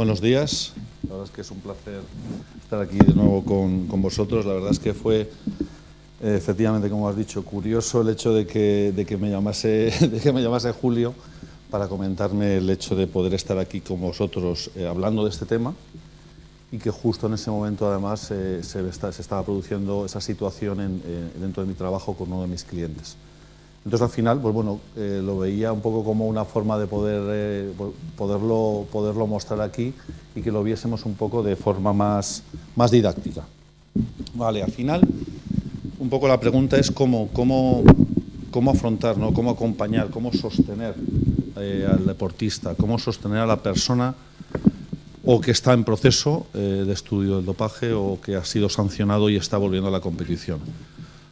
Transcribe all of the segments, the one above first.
Buenos días, la verdad es que es un placer estar aquí de nuevo con vosotros. La verdad es que fue, efectivamente, como has dicho, curioso el hecho de que me llamase Julio para comentarme el hecho de poder estar aquí con vosotros hablando de este tema, y que justo en ese momento además se estaba produciendo esa situación dentro de mi trabajo con uno de mis clientes. Entonces al final, pues bueno, lo veía un poco como una forma de poderlo mostrar aquí y que lo viésemos un poco de forma más didáctica. Vale, al final, un poco la pregunta es cómo afrontar, ¿no? Cómo acompañar, cómo sostener al deportista, cómo sostener a la persona o que está en proceso de estudio del dopaje o que ha sido sancionado y está volviendo a la competición.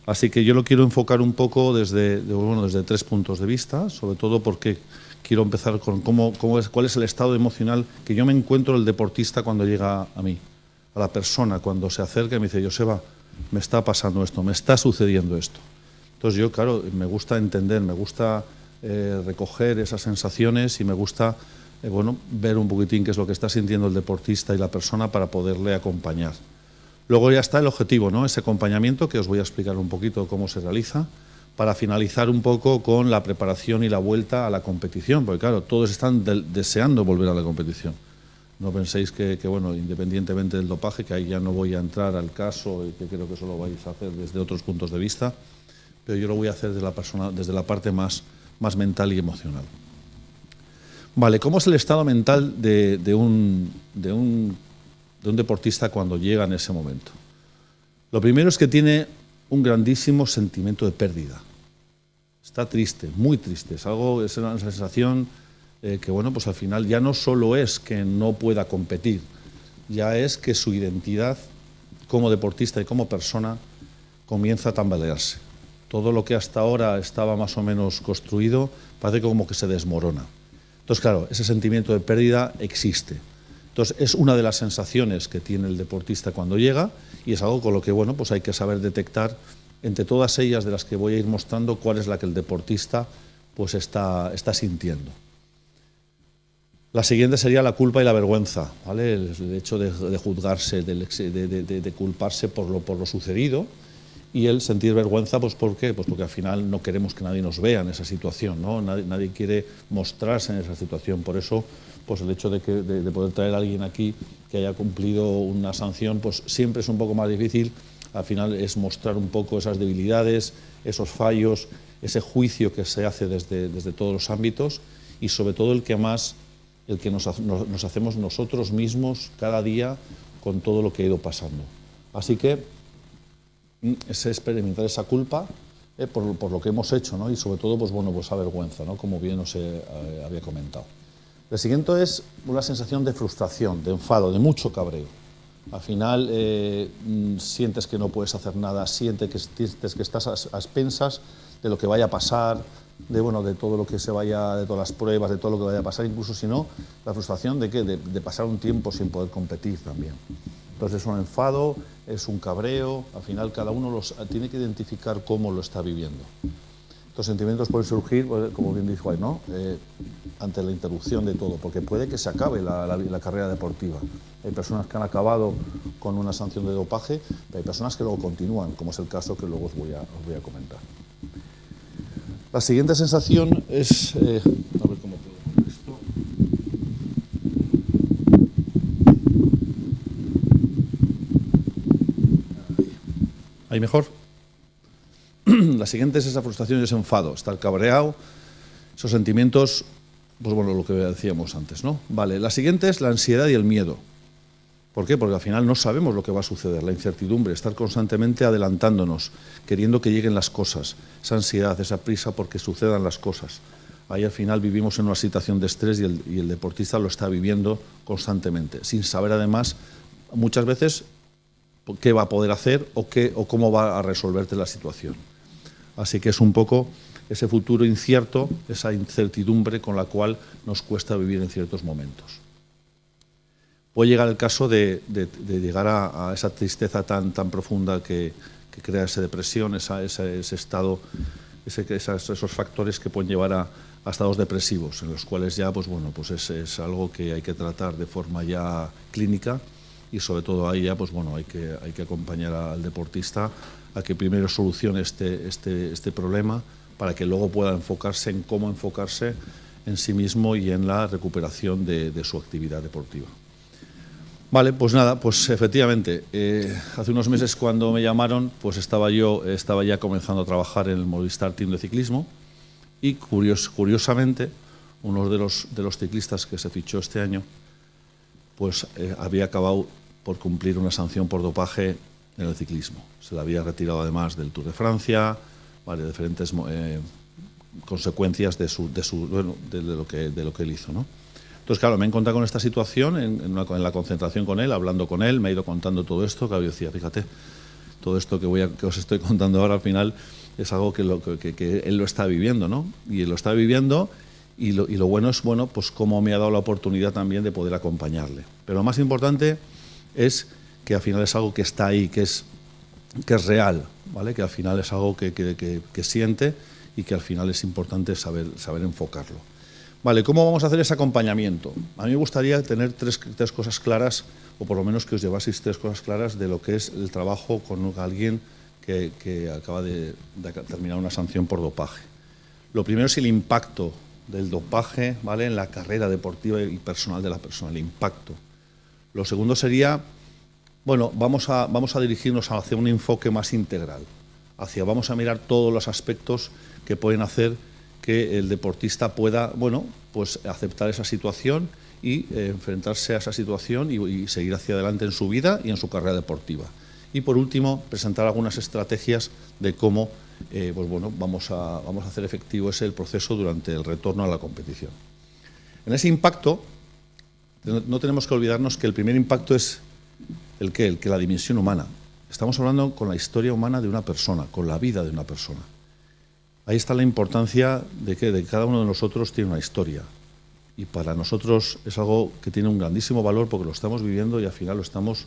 Así que yo lo quiero enfocar un poco desde 3 puntos de vista, sobre todo porque quiero empezar con cuál es el estado emocional que yo me encuentro el deportista cuando llega a mí, a la persona, cuando se acerca y me dice: Joseba, me está pasando esto, me está sucediendo esto. Entonces yo, claro, me gusta entender, me gusta recoger esas sensaciones y me gusta ver un poquitín qué es lo que está sintiendo el deportista y la persona para poderle acompañar. Luego ya está el objetivo, ¿no? Ese acompañamiento, que os voy a explicar un poquito cómo se realiza, para finalizar un poco con la preparación y la vuelta a la competición, porque claro, todos están deseando volver a la competición. No penséis que independientemente del dopaje, que ahí ya no voy a entrar al caso y que creo que eso lo vais a hacer desde otros puntos de vista, pero yo lo voy a hacer desde la parte más mental y emocional. Vale, ¿cómo es el estado mental de un deportista cuando llega en ese momento? Lo primero es que tiene un grandísimo sentimiento de pérdida. Está triste, muy triste. Es una sensación que, pues al final ya no solo es que no pueda competir, ya es que su identidad como deportista y como persona comienza a tambalearse. Todo lo que hasta ahora estaba más o menos construido parece como que se desmorona. Entonces, claro, ese sentimiento de pérdida existe. Entonces, es una de las sensaciones que tiene el deportista cuando llega, y es algo con lo que pues hay que saber detectar entre todas ellas de las que voy a ir mostrando cuál es la que el deportista pues está sintiendo. La siguiente sería la culpa y la vergüenza, ¿vale? El hecho de juzgarse, de culparse por lo sucedido, y el sentir vergüenza, pues ¿por qué? Pues porque al final no queremos que nadie nos vea en esa situación, ¿no? Nadie quiere mostrarse en esa situación. Por eso, pues el hecho de poder traer a alguien aquí que haya cumplido una sanción, pues siempre es un poco más difícil. Al final es mostrar un poco esas debilidades, esos fallos, ese juicio que se hace desde todos los ámbitos, y sobre todo el que nos hacemos nosotros mismos cada día con todo lo que ha ido pasando. Así que es experimentar esa culpa por lo que hemos hecho, ¿no? Y sobre todo pues esa vergüenza, ¿no? Como bien os había comentado. El siguiente es una sensación de frustración, de enfado, de mucho cabreo. Al final sientes que no puedes hacer nada, sientes que estás a expensas de lo que vaya a pasar, de todo lo que se vaya, de todas las pruebas, de todo lo que vaya a pasar, incluso si no, la frustración de pasar un tiempo sin poder competir también. Entonces es un enfado, es un cabreo, al final cada uno tiene que identificar cómo lo está viviendo. Estos sentimientos pueden surgir, como bien dijo ahí, ¿no? Ante la interrupción de todo, porque puede que se acabe la carrera deportiva. Hay personas que han acabado con una sanción de dopaje, pero hay personas que luego continúan, como es el caso que luego os voy a comentar. La siguiente sensación es... a ver cómo puedo poner esto. ¿Ahí mejor? La siguiente es esa frustración y ese enfado, estar cabreado, esos sentimientos, pues lo que decíamos antes, ¿no? Vale, la siguiente es la ansiedad y el miedo. ¿Por qué? Porque al final no sabemos lo que va a suceder, la incertidumbre, estar constantemente adelantándonos, queriendo que lleguen las cosas, esa ansiedad, esa prisa porque sucedan las cosas. Ahí al final vivimos en una situación de estrés y el deportista lo está viviendo constantemente, sin saber además muchas veces qué va a poder hacer o cómo va a resolverte la situación. Así que es un poco ese futuro incierto, esa incertidumbre con la cual nos cuesta vivir en ciertos momentos. Puede llegar el caso de llegar a esa tristeza tan profunda que crea esa depresión, ese estado esos factores que pueden llevar a estados depresivos, en los cuales ya pues bueno, pues es algo que hay que tratar de forma ya clínica, y sobre todo ahí ya pues bueno, hay que acompañar al deportista a que primero solucione este problema, para que luego pueda enfocarse en cómo enfocarse en sí mismo y en la recuperación de su actividad deportiva. Vale, pues nada, pues efectivamente, hace unos meses cuando me llamaron, pues estaba ya comenzando a trabajar en el Movistar Team de ciclismo, y curiosamente, uno de los ciclistas que se fichó este año, pues había acabado por cumplir una sanción por dopaje en el ciclismo. Se la había retirado además del Tour de Francia, vale, diferentes consecuencias de lo que él hizo, ¿no? Entonces, claro, me he encontrado con esta situación en la concentración con él, hablando con él, me ha ido contando todo esto. Claro, yo decía, fíjate, todo esto que os estoy contando ahora al final es algo que él lo está viviendo, ¿no? Y él lo está viviendo, y lo bueno es, bueno, pues cómo me ha dado la oportunidad también de poder acompañarle. Pero lo más importante es que al final es algo que está ahí, que es real, ¿vale? Que al final es algo que siente, y que al final es importante saber enfocarlo. Vale, ¿cómo vamos a hacer ese acompañamiento? A mí me gustaría tener tres cosas claras, o por lo menos que os llevaseis tres cosas claras de lo que es el trabajo con alguien que acaba de terminar una sanción por dopaje. Lo primero es el impacto del dopaje, ¿vale?, en la carrera deportiva y personal de la persona, el impacto. Lo segundo sería, bueno, vamos a dirigirnos hacia un enfoque más integral, vamos a mirar todos los aspectos que pueden hacer que el deportista pueda, bueno, pues aceptar esa situación y enfrentarse a esa situación y seguir hacia adelante en su vida y en su carrera deportiva. Y por último, presentar algunas estrategias de cómo pues bueno, vamos a hacer efectivo el proceso durante el retorno a la competición. En ese impacto, no tenemos que olvidarnos que el primer impacto es el que la dimensión humana. Estamos hablando con la historia humana de una persona, con la vida de una persona. Ahí está la importancia de que cada uno de nosotros tiene una historia, y para nosotros es algo que tiene un grandísimo valor porque lo estamos viviendo y al final lo estamos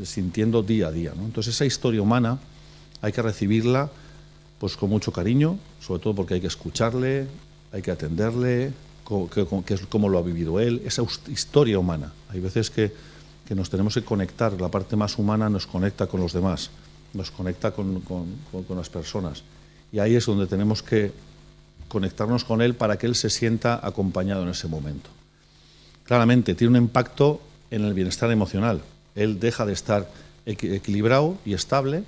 sintiendo día a día, ¿no? Entonces esa historia humana hay que recibirla pues con mucho cariño, sobre todo porque hay que escucharle, hay que atenderle, cómo lo ha vivido él, esa historia humana. Hay veces que nos tenemos que conectar, la parte más humana nos conecta con los demás, nos conecta con las personas. Y ahí es donde tenemos que conectarnos con él para que él se sienta acompañado en ese momento. Claramente tiene un impacto en el bienestar emocional. Él deja de estar equilibrado y estable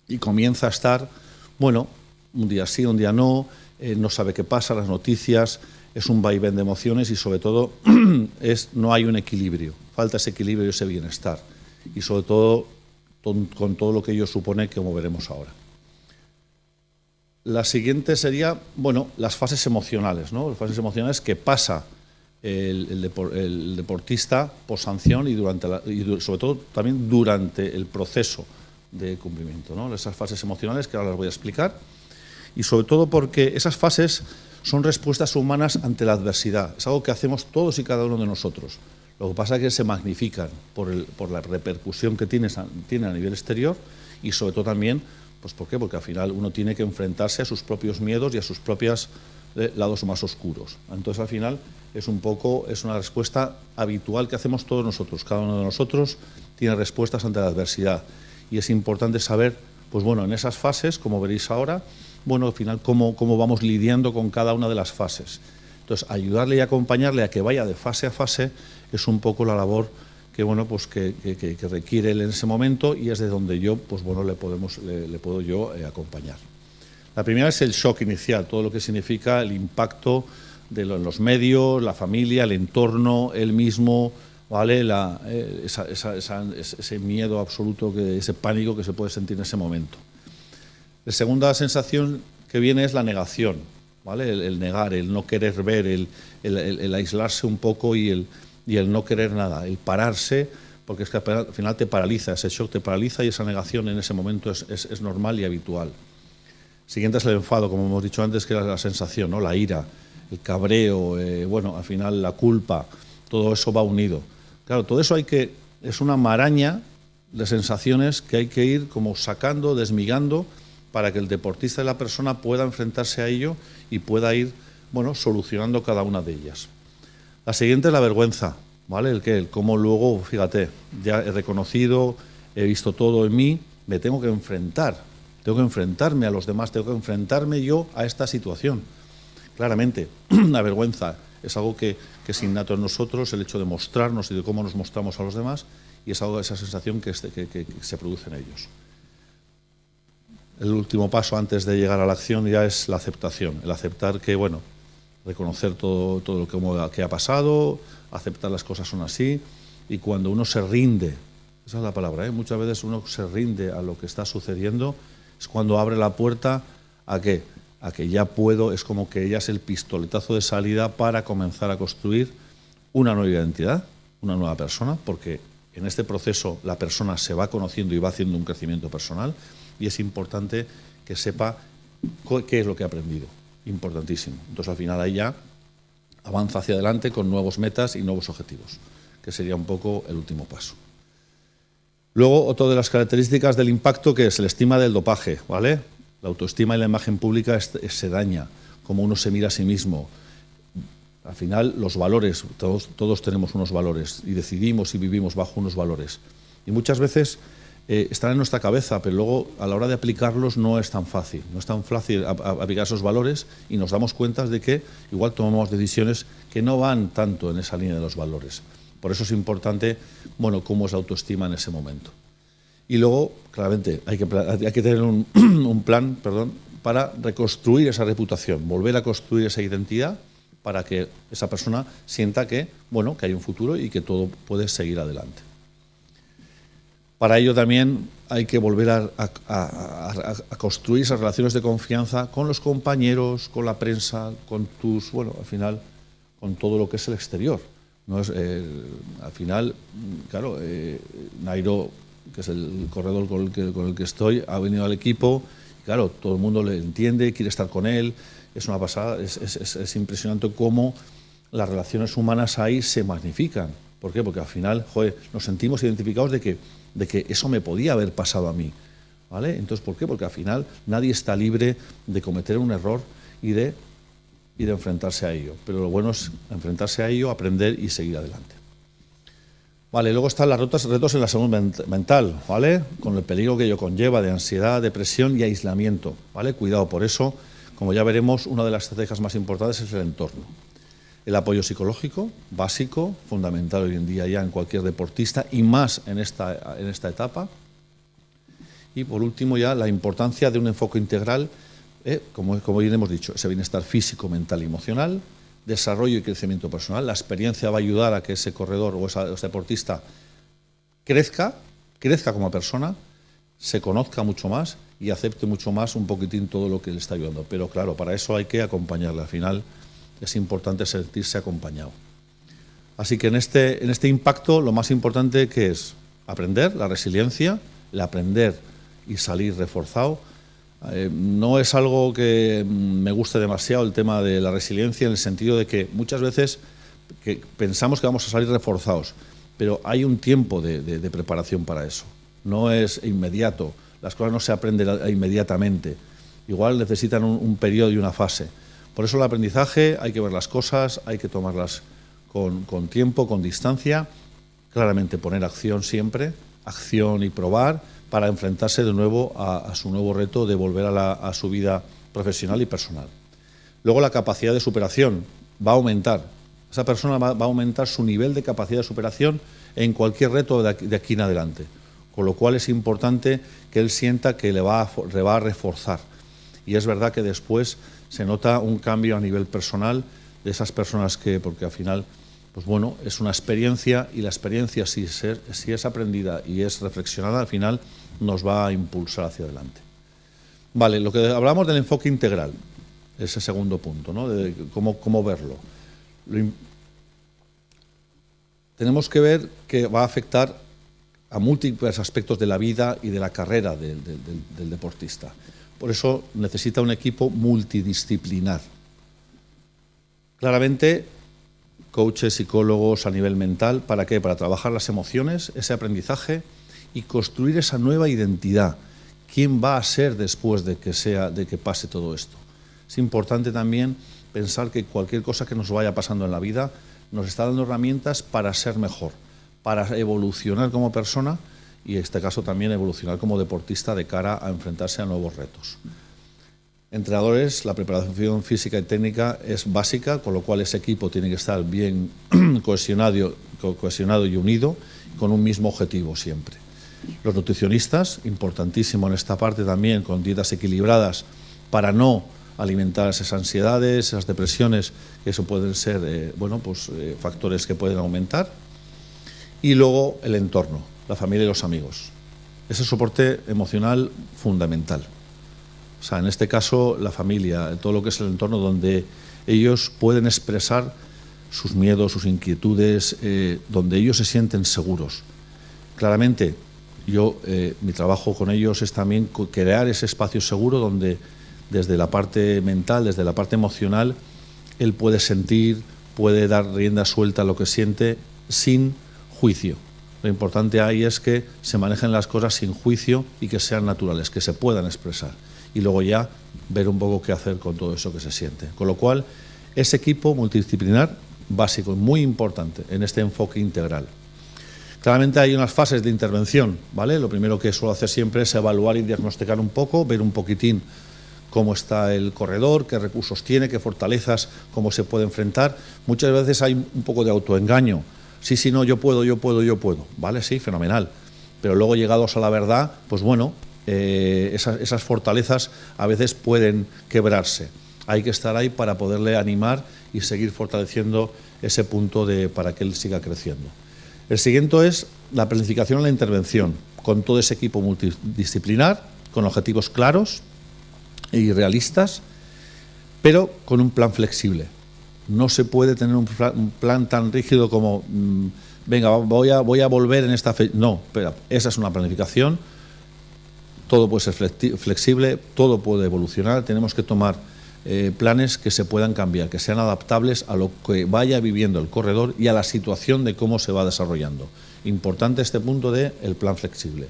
y comienza a estar, bueno, un día sí, un día no, no sabe qué pasa, las noticias, es un vaivén de emociones, y sobre todo no hay un equilibrio, falta ese equilibrio y ese bienestar. Y sobre todo con todo lo que ello supone, que como veremos ahora. La siguiente sería, bueno, las fases emocionales, ¿no? Las fases emocionales que pasa el deportista por sanción y sobre todo también durante el proceso de cumplimiento, ¿no? Esas fases emocionales que ahora las voy a explicar, y sobre todo porque esas fases son respuestas humanas ante la adversidad. Es algo que hacemos todos y cada uno de nosotros. Lo que pasa es que se magnifican por la repercusión que tiene a nivel exterior, y sobre todo también, pues ¿por qué? Porque al final uno tiene que enfrentarse a sus propios miedos y a sus propios lados más oscuros. Entonces al final es una respuesta habitual que hacemos todos nosotros. Cada uno de nosotros tiene respuestas ante la adversidad, y es importante saber, pues bueno, en esas fases, como veréis ahora, bueno, al final cómo vamos lidiando con cada una de las fases. Entonces, ayudarle y acompañarle a que vaya de fase a fase es un poco la labor que, bueno, pues que requiere él en ese momento, y es de donde yo, pues bueno, le puedo yo acompañar. La primera es el shock inicial, todo lo que significa el impacto de los medios, la familia, el entorno, él mismo, ¿vale? Ese miedo absoluto, ese pánico que se puede sentir en ese momento. La segunda sensación que viene es la negación, ¿vale? El negar, el no querer ver, el aislarse un poco y el no querer nada, el pararse, porque es que al final te paraliza, ese shock te paraliza, y esa negación en ese momento es normal y habitual. Siguiente es el enfado, como hemos dicho antes, que es la sensación, ¿no? La ira, el cabreo, bueno, al final la culpa, todo eso va unido. Claro, todo eso es una maraña de sensaciones que hay que ir como sacando, desmigando, para que el deportista y la persona pueda enfrentarse a ello y pueda ir, bueno, solucionando cada una de ellas. La siguiente es la vergüenza, ¿vale? El cómo luego, fíjate, ya he reconocido, he visto todo en mí, me tengo que enfrentarme a los demás, tengo que enfrentarme yo a esta situación. Claramente, la vergüenza es algo que es innato en nosotros, el hecho de mostrarnos y de cómo nos mostramos a los demás, y es algo, esa sensación que se produce en ellos. El último paso antes de llegar a la acción ya es la aceptación, el aceptar que, bueno, reconocer todo lo que ha pasado, aceptar las cosas son así, y cuando uno se rinde, esa es la palabra, muchas veces uno se rinde a lo que está sucediendo, es cuando abre la puerta a que ya puedo, es como que ya es el pistoletazo de salida para comenzar a construir una nueva identidad, una nueva persona, porque en este proceso la persona se va conociendo y va haciendo un crecimiento personal, y es importante que sepa qué es lo que ha aprendido, importantísimo. Entonces al final ahí ya avanza hacia adelante con nuevos metas y nuevos objetivos, que sería un poco el último paso. Luego, otra de las características del impacto, que es el estigma del dopaje, ¿vale? La autoestima y la imagen pública se daña, como uno se mira a sí mismo. Al final, los valores, todos tenemos unos valores y decidimos y vivimos bajo unos valores. Y muchas veces están en nuestra cabeza, pero luego a la hora de aplicarlos no es tan fácil. No es tan fácil aplicar esos valores y nos damos cuenta de que igual tomamos decisiones que no van tanto en esa línea de los valores. Por eso es importante, bueno, cómo es la autoestima en ese momento. Y luego, claramente, hay que tener un plan, para reconstruir esa reputación, volver a construir esa identidad para que esa persona sienta que, bueno, que hay un futuro y que todo puede seguir adelante. Para ello también hay que volver a construir esas relaciones de confianza con los compañeros, con la prensa, con tus, bueno, al final, con todo lo que es el exterior. No es, al final, claro, Nairo, que es el corredor con el que estoy, ha venido al equipo, y claro, todo el mundo le entiende, quiere estar con él, es una pasada, es impresionante cómo las relaciones humanas ahí se magnifican. ¿Por qué? Porque al final, joder, nos sentimos identificados de que eso me podía haber pasado a mí, ¿vale? Entonces, ¿por qué? Porque al final nadie está libre de cometer un error y de enfrentarse a ello. Pero lo bueno es enfrentarse a ello, aprender y seguir adelante. Vale, luego están los retos en la salud mental, ¿vale? Con el peligro que ello conlleva de ansiedad, depresión y aislamiento, ¿vale? Cuidado, por eso, como ya veremos, una de las estrategias más importantes es el entorno. El apoyo psicológico, básico, fundamental hoy en día ya en cualquier deportista y más en esta etapa. Y por último ya la importancia de un enfoque integral, como bien hemos dicho, ese bienestar físico, mental y emocional, desarrollo y crecimiento personal. La experiencia va a ayudar a que ese corredor o ese deportista crezca como persona, se conozca mucho más y acepte mucho más un poquitín todo lo que le está ayudando. Pero claro, para eso hay que acompañarle. Al final es importante sentirse acompañado. Así que en este impacto lo más importante que es aprender, la resiliencia, el aprender y salir reforzado. No es algo que me guste demasiado el tema de la resiliencia, en el sentido de que muchas veces pensamos que vamos a salir reforzados, pero hay un tiempo de preparación para eso. No es inmediato, las cosas no se aprenden inmediatamente. Igual necesitan un periodo y una fase. Por eso el aprendizaje hay que ver las cosas, hay que tomarlas con tiempo, con distancia, claramente poner acción siempre, acción y probar, para enfrentarse de nuevo a su nuevo reto de volver a su vida profesional y personal. Luego la capacidad de superación va a aumentar. Esa persona va a aumentar su nivel de capacidad de superación en cualquier reto de aquí en adelante. Con lo cual es importante que él sienta que le va a reforzar. Y es verdad que después se nota un cambio a nivel personal de esas personas porque al final, pues bueno, es una experiencia, y la experiencia, si es aprendida y es reflexionada, al final nos va a impulsar hacia adelante. Vale, lo que hablamos del enfoque integral, ese segundo punto, ¿no? De cómo verlo. Tenemos que ver que va a afectar a múltiples aspectos de la vida y de la carrera del deportista. Por eso necesita un equipo multidisciplinar. Claramente, coaches, psicólogos a nivel mental, ¿para qué? Para trabajar las emociones, ese aprendizaje y construir esa nueva identidad quién va a ser después de que pase todo esto. Es importante también pensar que cualquier cosa que nos vaya pasando en la vida nos está dando herramientas para ser mejor, para evolucionar como persona y en este caso también evolucionar como deportista de cara a enfrentarse a nuevos retos. Entrenadores, la preparación física y técnica es básica, con lo cual ese equipo tiene que estar bien cohesionado y unido, con un mismo objetivo siempre. Los nutricionistas, importantísimo en esta parte también, con dietas equilibradas para no alimentar esas ansiedades, esas depresiones, que eso pueden ser factores que pueden aumentar. Y luego el entorno, la familia y los amigos. Ese soporte emocional fundamental. O sea, en este caso, la familia, todo lo que es el entorno donde ellos pueden expresar sus miedos, sus inquietudes, donde ellos se sienten seguros. Claramente, mi trabajo con ellos es también crear ese espacio seguro donde desde la parte mental, desde la parte emocional, él puede sentir, puede dar rienda suelta a lo que siente sin juicio. Lo importante ahí es que se manejen las cosas sin juicio y que sean naturales, que se puedan expresar. Y luego ya ver un poco qué hacer con todo eso que se siente. Con lo cual, ese equipo multidisciplinar básico y muy importante en este enfoque integral. Claramente hay unas fases de intervención, ¿vale? Lo primero que suelo hacer siempre es evaluar y diagnosticar un poco, ver un poquitín cómo está el corredor, qué recursos tiene, qué fortalezas, cómo se puede enfrentar. Muchas veces hay un poco de autoengaño. Sí, no, yo puedo, ¿vale? Sí, fenomenal. Pero luego, llegados a la verdad, pues bueno, esas fortalezas a veces pueden quebrarse. Hay que estar ahí para poderle animar y seguir fortaleciendo ese punto para que él siga creciendo. El siguiente es la planificación y la intervención, con todo ese equipo multidisciplinar, con objetivos claros y realistas, pero con un plan flexible. No se puede tener un plan tan rígido como, venga, voy a volver en esta fecha. No, pero esa es una planificación. Todo puede ser flexible, todo puede evolucionar. Tenemos que tomar planes que se puedan cambiar, que sean adaptables a lo que vaya viviendo el corredor y a la situación de cómo se va desarrollando. Importante este punto del plan flexible.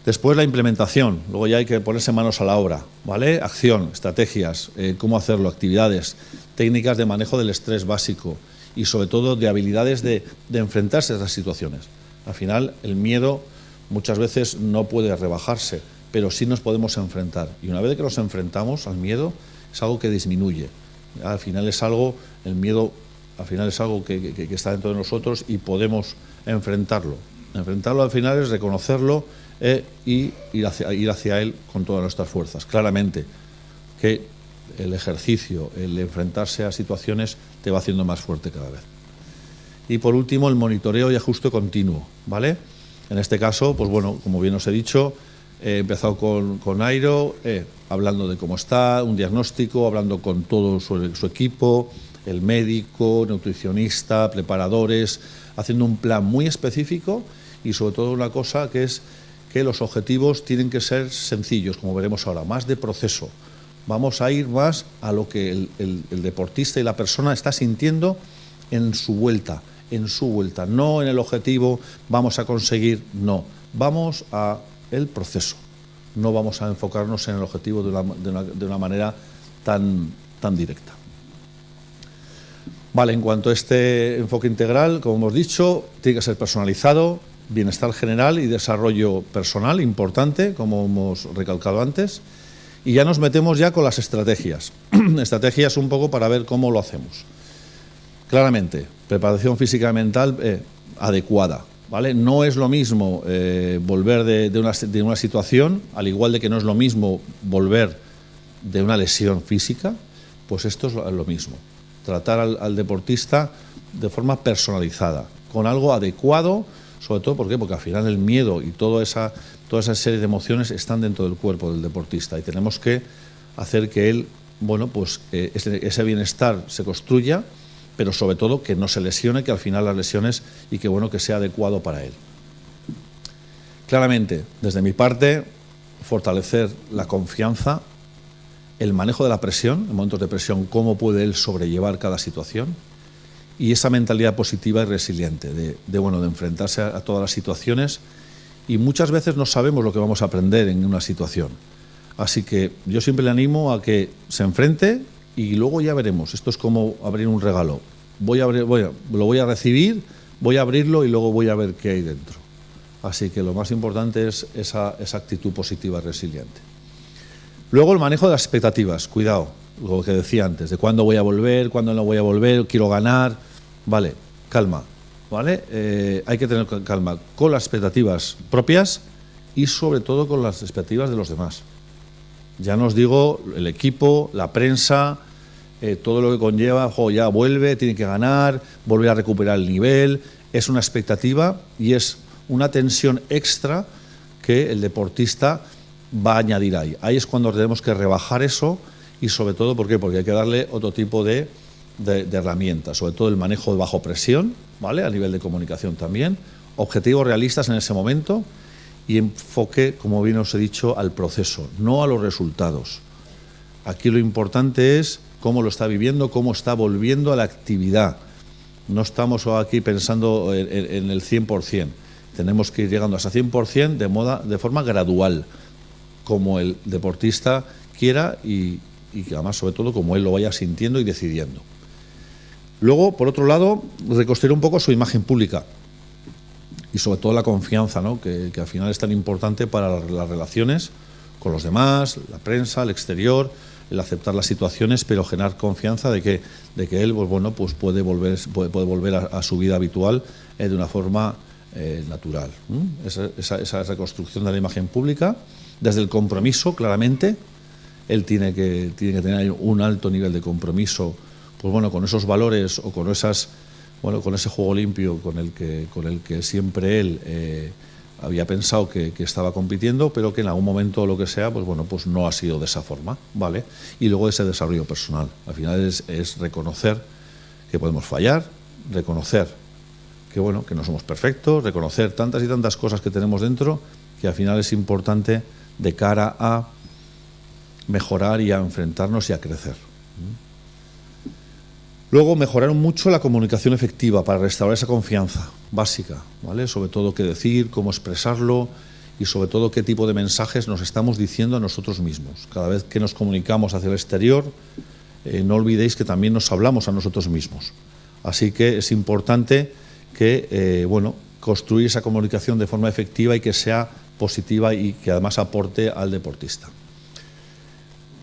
Después la implementación, luego ya hay que ponerse manos a la obra, ¿vale? Acción, estrategias, cómo hacerlo, actividades, técnicas de manejo del estrés básico y sobre todo de habilidades de enfrentarse a esas situaciones. Al final el miedo muchas veces no puede rebajarse, pero sí nos podemos enfrentar. Y una vez que nos enfrentamos al miedo, es algo que disminuye. Al final es algo, el miedo al final es algo que está dentro de nosotros y podemos enfrentarlo. Enfrentarlo al final es reconocerlo y ir hacia él con todas nuestras fuerzas. Claramente que el ejercicio, el enfrentarse a situaciones te va haciendo más fuerte cada vez. Y por último, el monitoreo y ajuste continuo, ¿vale? En este caso, pues bueno, como bien os he dicho, he empezado con Airo, hablando de cómo está, un diagnóstico, hablando con todo su equipo, el médico, nutricionista, preparadores, haciendo un plan muy específico y sobre todo una cosa que es que los objetivos tienen que ser sencillos, como veremos ahora, más de proceso. Vamos a ir más a lo que el deportista y la persona está sintiendo en su vuelta, no en el objetivo, vamos a conseguir, no, vamos a el proceso, no vamos a enfocarnos en el objetivo de una manera tan directa. Vale, en cuanto a este enfoque integral, como hemos dicho, tiene que ser personalizado, bienestar general y desarrollo personal importante, como hemos recalcado antes, y ya nos metemos ya con las estrategias. Estrategias un poco para ver cómo lo hacemos. Claramente, preparación física y mental adecuada, ¿vale? No es lo mismo volver de una situación, al igual de que no es lo mismo volver de una lesión física, pues esto es lo mismo. Tratar al deportista de forma personalizada, con algo adecuado, sobre todo ¿por qué? Porque al final el miedo y toda esa serie de emociones están dentro del cuerpo del deportista y tenemos que hacer que él, bueno, pues ese bienestar se construya, pero sobre todo que no se lesione, que al final las lesiones y que bueno, que sea adecuado para él. Claramente, desde mi parte, fortalecer la confianza, el manejo de la presión, en momentos de presión, cómo puede él sobrellevar cada situación y esa mentalidad positiva y resiliente de enfrentarse a todas las situaciones y muchas veces no sabemos lo que vamos a aprender en una situación. Así que yo siempre le animo a que se enfrente y luego ya veremos. Esto es como abrir un regalo. Lo voy a recibir, voy a abrirlo y luego voy a ver qué hay dentro. Así que lo más importante es esa actitud positiva resiliente. Luego el manejo de las expectativas. Cuidado, lo que decía antes, de cuándo voy a volver, cuándo no voy a volver, quiero ganar. Vale, calma, ¿vale? Hay que tener calma con las expectativas propias y sobre todo con las expectativas de los demás. Ya no os digo el equipo, la prensa, todo lo que conlleva, ya vuelve, tiene que ganar, volver a recuperar el nivel. Es una expectativa y es una tensión extra que el deportista va a añadir ahí. Ahí es cuando tenemos que rebajar eso y sobre todo, ¿por qué? Porque hay que darle otro tipo de herramientas, sobre todo el manejo de bajo presión, ¿vale? A nivel de comunicación también, objetivos realistas en ese momento y enfoque, como bien os he dicho, al proceso, no a los resultados. Aquí lo importante es cómo lo está viviendo, cómo está volviendo a la actividad. No estamos aquí pensando en el 100%. Tenemos que ir llegando a ese 100% de forma gradual, como el deportista quiera y además, sobre todo, como él lo vaya sintiendo y decidiendo. Luego, por otro lado, reconstruir un poco su imagen pública y sobre todo la confianza, ¿no? que al final es tan importante para las relaciones con los demás, la prensa, el exterior, el aceptar las situaciones, pero generar confianza de que él pues puede volver a su vida habitual de una forma natural. Esa reconstrucción de la imagen pública, desde el compromiso, claramente, él tiene que tener un alto nivel de compromiso, pues bueno, con esos valores o con ese juego limpio con el que siempre él había pensado que estaba compitiendo, pero que en algún momento o lo que sea, pues bueno, pues no ha sido de esa forma, ¿vale? Y luego ese desarrollo personal. Al final es reconocer que podemos fallar, reconocer que bueno, que no somos perfectos, reconocer tantas y tantas cosas que tenemos dentro, que al final es importante de cara a mejorar y a enfrentarnos y a crecer. Luego, mejorar mucho la comunicación efectiva para restaurar esa confianza básica, ¿vale? Sobre todo qué decir, cómo expresarlo y sobre todo qué tipo de mensajes nos estamos diciendo a nosotros mismos. Cada vez que nos comunicamos hacia el exterior, no olvidéis que también nos hablamos a nosotros mismos. Así que es importante que, construir esa comunicación de forma efectiva y que sea positiva y que además aporte al deportista.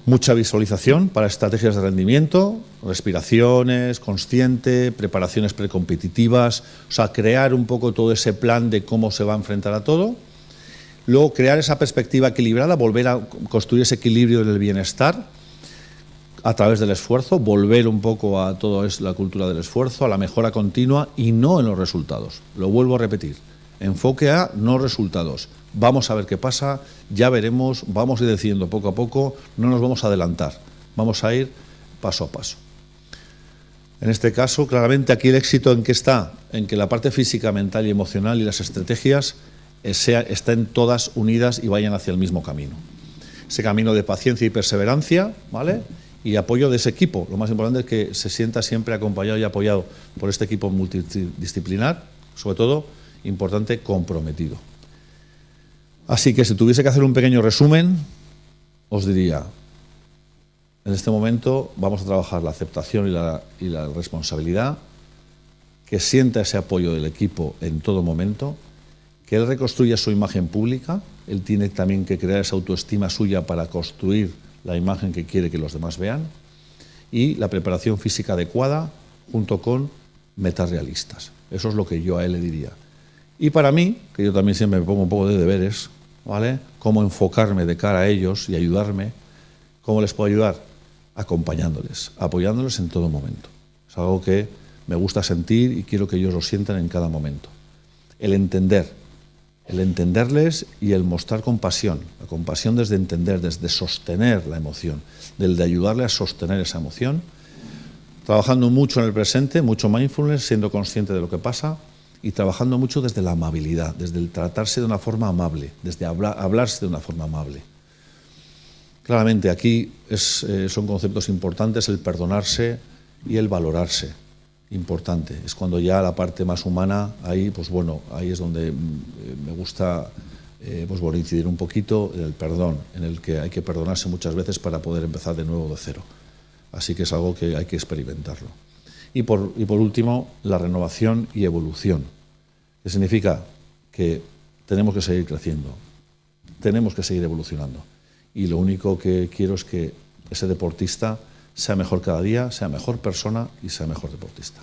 Mucha visualización para estrategias de rendimiento, respiraciones, consciente, preparaciones precompetitivas, o sea, crear un poco todo ese plan de cómo se va a enfrentar a todo. Luego, crear esa perspectiva equilibrada, volver a construir ese equilibrio en el bienestar a través del esfuerzo, volver un poco a toda la cultura del esfuerzo, a la mejora continua y no en los resultados. Lo vuelvo a repetir, enfoque a no resultados. Vamos a ver qué pasa, ya veremos, vamos a ir decidiendo poco a poco, no nos vamos a adelantar, vamos a ir paso a paso. En este caso, claramente aquí el éxito en qué está, en que la parte física, mental y emocional y las estrategias estén todas unidas y vayan hacia el mismo camino. Ese camino de paciencia y perseverancia, ¿vale? Y apoyo de ese equipo. Lo más importante es que se sienta siempre acompañado y apoyado por este equipo multidisciplinar, sobre todo, importante, comprometido. Así que si tuviese que hacer un pequeño resumen, os diría, en este momento vamos a trabajar la aceptación y la responsabilidad, que sienta ese apoyo del equipo en todo momento, que él reconstruya su imagen pública, él tiene también que crear esa autoestima suya para construir la imagen que quiere que los demás vean, y la preparación física adecuada junto con metas realistas. Eso es lo que yo a él le diría. Y para mí, que yo también siempre me pongo un poco de deberes, ¿vale? Cómo enfocarme de cara a ellos y ayudarme. ¿Cómo les puedo ayudar? Acompañándoles, apoyándoles en todo momento. Es algo que me gusta sentir y quiero que ellos lo sientan en cada momento. El entenderles y el mostrar compasión. La compasión desde entender, desde sostener la emoción, del de ayudarle a sostener esa emoción. Trabajando mucho en el presente, mucho mindfulness, siendo consciente de lo que pasa, y trabajando mucho desde la amabilidad, desde el tratarse de una forma amable, desde hablarse de una forma amable. Claramente aquí son conceptos importantes el perdonarse y el valorarse. Importante. Es cuando ya la parte más humana, ahí, pues bueno, ahí es donde me gusta pues bueno, incidir un poquito en el perdón, en el que hay que perdonarse muchas veces para poder empezar de nuevo de cero. Así que es algo que hay que experimentarlo. Y por último, la renovación y evolución, que significa que tenemos que seguir creciendo, tenemos que seguir evolucionando. Y lo único que quiero es que ese deportista sea mejor cada día, sea mejor persona y sea mejor deportista.